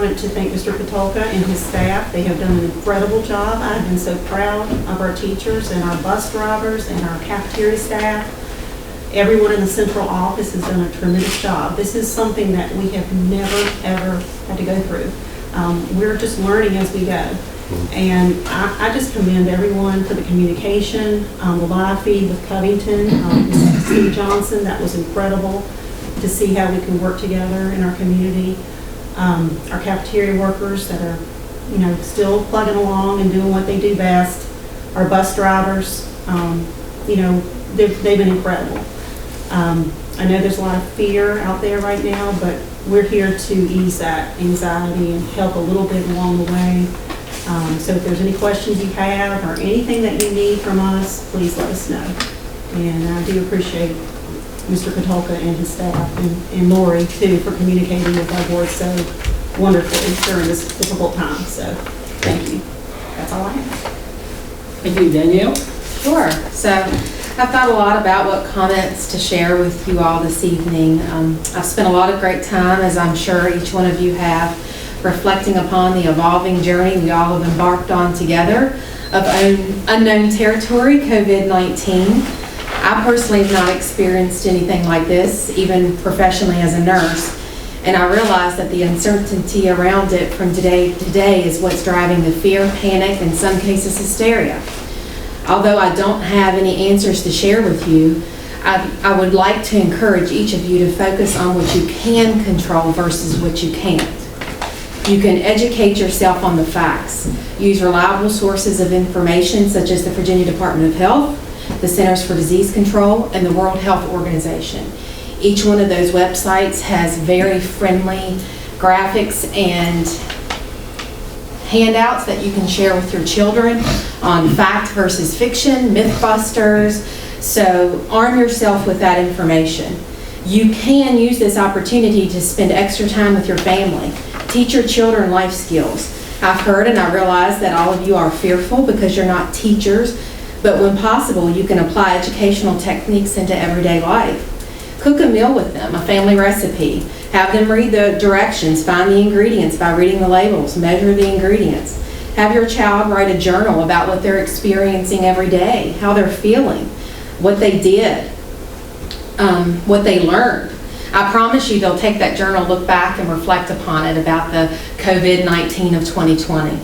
want to thank Mr. Patolka and his staff. They have done an incredible job. I've been so proud of our teachers and our bus drivers and our cafeteria staff. Everyone in the central office has done a tremendous job. This is something that we have never, ever had to go through. We're just learning as we go. And I just commend everyone for the communication, the live feed with Covington, Steve Johnson. That was incredible to see how we can work together in our community. Our cafeteria workers that are, still plugging along and doing what they do best. Our bus drivers, they've been incredible. I know there's a lot of fear out there right now, but we're here to ease that anxiety and help a little bit along the way. So if there's any questions you have or anything that you need from us, please let us know. And I do appreciate Mr. Patolka and his staff and Lori too for communicating with our board so wonderfully during this difficult time. So thank you. That's all I have. Thank you, Danielle. Sure. So I've thought a lot about what comments to share with you all this evening. I've spent a lot of great time, as I'm sure each one of you have, reflecting upon the evolving journey we all have embarked on together of unknown territory, COVID-19. I personally have not experienced anything like this, even professionally as a nurse, and I realize that the uncertainty around it from day to day is what's driving the fear, panic, in some cases hysteria. Although I don't have any answers to share with you, I would like to encourage each of you to focus on what you can control versus what you can't. You can educate yourself on the facts. Use reliable sources of information such as the Virginia Department of Health, the Centers for Disease Control, and the World Health Organization. Each one of those websites has very friendly graphics and handouts that you can share with your children on fact versus fiction, Mythbusters. So arm yourself with that information. You can use this opportunity to spend extra time with your family. Teach your children life skills. I've heard and I realize that all of you are fearful because you're not teachers, but when possible, you can apply educational techniques into everyday life. Cook a meal with them, a family recipe. Have them read the directions, find the ingredients by reading the labels, measure the ingredients. Have your child write a journal about what they're experiencing every day, how they're feeling, what they did, what they learned. I promise you they'll take that journal, look back, and reflect upon it about the COVID-19 of 2020.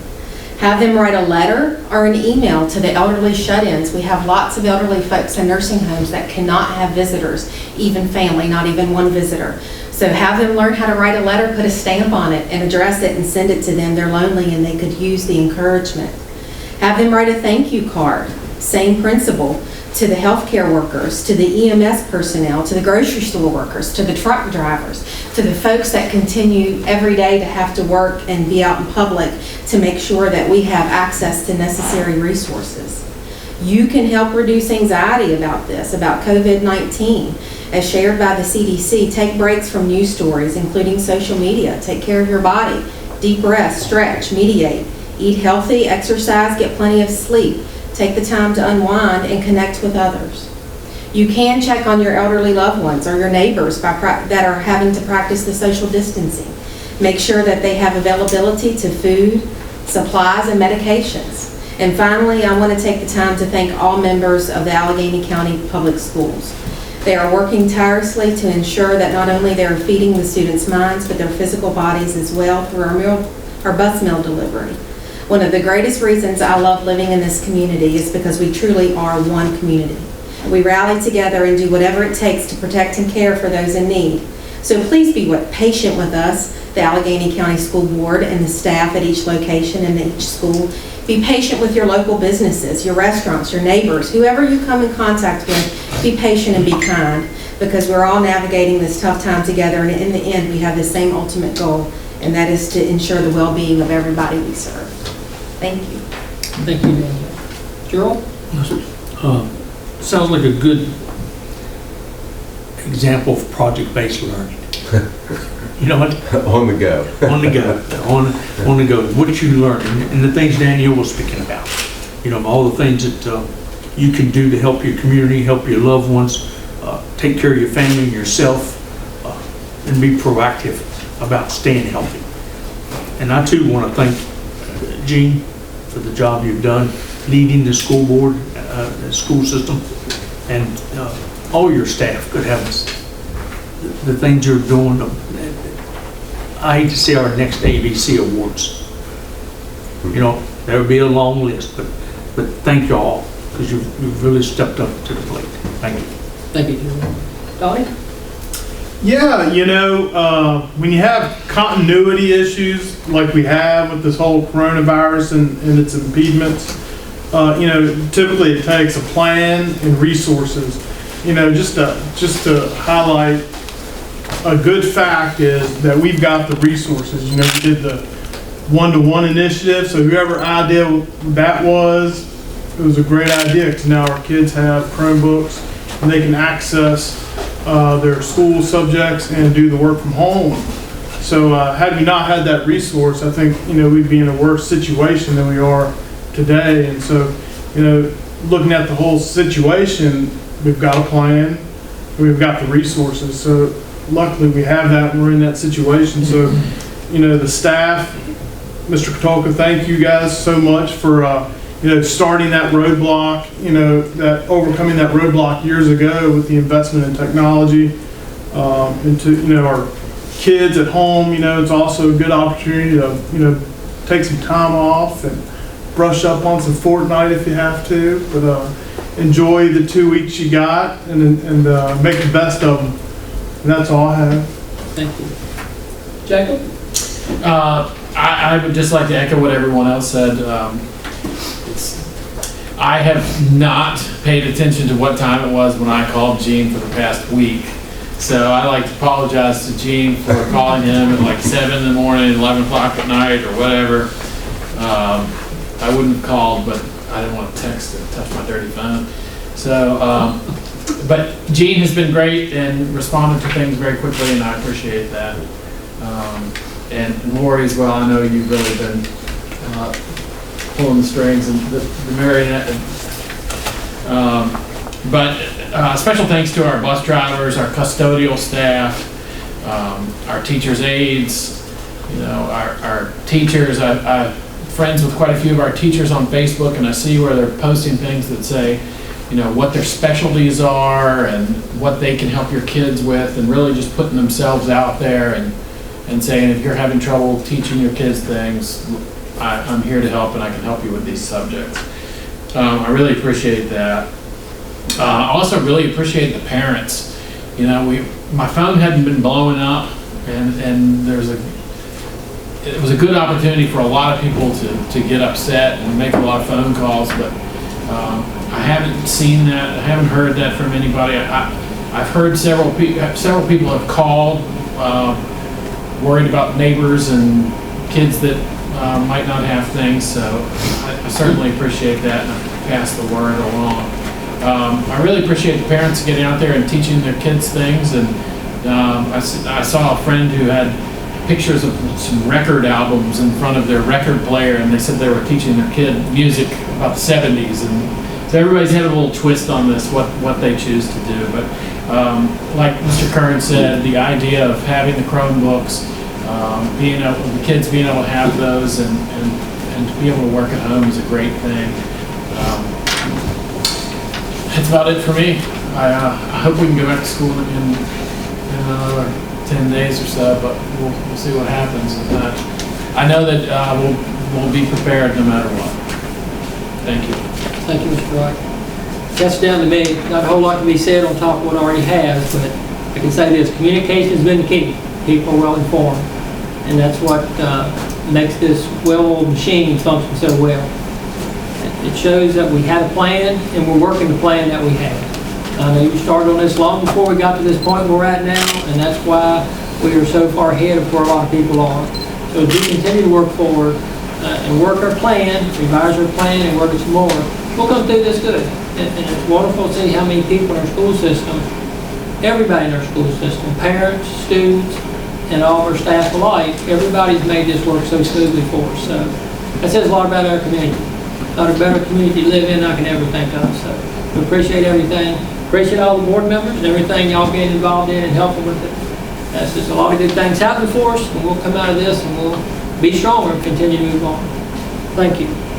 Have them write a letter or an email to the elderly shut-ins. We have lots of elderly folks in nursing homes that cannot have visitors, even family, not even one visitor. So have them learn how to write a letter, put a stamp on it, and address it and send it to them. They're lonely and they could use the encouragement. Have them write a thank you card, same principle, to the healthcare workers, to the EMS personnel, to the grocery store workers, to the truck drivers, to the folks that continue every day to have to work and be out in public to make sure that we have access to necessary resources. You can help reduce anxiety about this, about COVID-19. As shared by the CDC, take breaks from news stories, including social media. Take care of your body. Deep rest, stretch, mediate. Eat healthy, exercise, get plenty of sleep. Take the time to unwind and connect with others. You can check on your elderly loved ones or your neighbors that are having to practice the social distancing. Make sure that they have availability to food, supplies, and medications. And finally, I want to take the time to thank all members of the Alleghany County Public Schools. They are working tirelessly to ensure that not only they are feeding the students' minds, but their physical bodies as well through our bus meal delivery. One of the greatest reasons I love living in this community is because we truly are one community. We rally together and do whatever it takes to protect and care for those in need. So please be patient with us, the Alleghany County School Board and the staff at each location and each school. Be patient with your local businesses, your restaurants, your neighbors, whoever you come in contact with. Be patient and be kind, because we're all navigating this tough time together, and in the end we have the same ultimate goal, and that is to ensure the well-being of everybody we serve. Thank you. Thank you, Daniel. Gerald? Sounds like a good example of project-based learning. You know what? On the go. On the go. On the go. What you learn, and the things Danielle was speaking about. You know, all the things that you can do to help your community, help your loved ones, take care of your family and yourself, and be proactive about staying healthy. And I too want to thank Gene for the job you've done leading the school board, the school system, and all your staff. Good heavens, the things you're doing. I hate to see our next ABC awards. You know, there will be a long list, but thank you all, because you've really stepped up to the plate. Thank you. Thank you, Joel. Donnie? Yeah, you know, when you have continuity issues like we have with this whole coronavirus and its impediments, you know, typically it takes a plan and resources. You know, just to highlight a good fact is that we've got the resources. You know, we did the one-to-one initiative, so whoever idea that was, it was a great idea, because now our kids have Chromebooks and they can access their school subjects and do the work from home. So had we not had that resource, I think, you know, we'd be in a worse situation than we are today. And so, you know, looking at the whole situation, we've got a plan, we've got the resources. So luckily we have that, and we're in that situation. So, you know, the staff, Mr. Katulka, thank you guys so much for, you know, starting that roadblock, you know, that overcoming that roadblock years ago with the investment in technology, into, you know, our kids at home. You know, it's also a good opportunity to, you know, take some time off and brush up on some Fortnite if you have to, but enjoy the 2 weeks you got and make the best of them. And that's all I have. Thank you. Jacob? I would just like to echo what everyone else said. I have not paid attention to what time it was when I called Gene for the past week. So I'd like to apologize to Gene for calling him at like 7 in the morning, 11 o'clock at night, or whatever. I wouldn't have called, but I didn't want to text or touch my dirty phone. So, but Gene has been great and responded to things very quickly, and I appreciate that. And Lori as well, I know you've really been pulling the strings and the marionette. But special thanks to our bus drivers, our custodial staff, our teachers' aides, you know, our teachers. I'm friends with quite a few of our teachers on Facebook, and I see where they're posting things that say, you know, what their specialties are and what they can help your kids with, and really just putting themselves out there and saying, if you're having trouble teaching your kids things, I'm here to help, and I can help you with these subjects. I really appreciate that. I also really appreciate the parents. You know, my phone hadn't been blowing up, and it was a good opportunity for a lot of people to get upset and make a lot of phone calls, but I haven't seen that. I haven't heard that from anybody. I've heard several people have called, worried about neighbors and kids that might not have things, so I certainly appreciate that, and I pass the word along. I really appreciate the parents getting out there and teaching their kids things, and I saw a friend who had pictures of some record albums in front of their record player, and they said they were teaching their kid music about the 70s, and so everybody's had a little twist on this, what they choose to do. But like Mr. Kern said, the idea of having the Chromebooks, the kids being able to have those and to be able to work at home is a great thing. That's about it for me. I hope we can go back to school in another 10 days or so, but we'll see what happens. I know that we'll be prepared no matter what. Thank you. Thank you, Mr. Wright. That's down to me. Not a whole lot to be said on top of what I already have, but I can say this: communication has been the key. People are well informed, and that's what makes this well-oiled machine function so well. It shows that we have a plan, and we're working the plan that we have. I know you started on this long before we got to this point we're at now, and that's why we are so far ahead of where a lot of people are. So as we continue to work forward and work our plan, revise our plan, and work it some more, we'll come through this good. And it's wonderful to see how many people in our school system, everybody in our school system, parents, students, and all of our staff alike, everybody's made this work so smoothly for us. So that says a lot about our community. Not a better community to live in I can ever think of. So we appreciate everything. Appreciate all the board members and everything y'all being involved in and helping with it. That's just a lot of good things happening for us, and we'll come out of this and we'll be stronger and continue to move on. Thank you.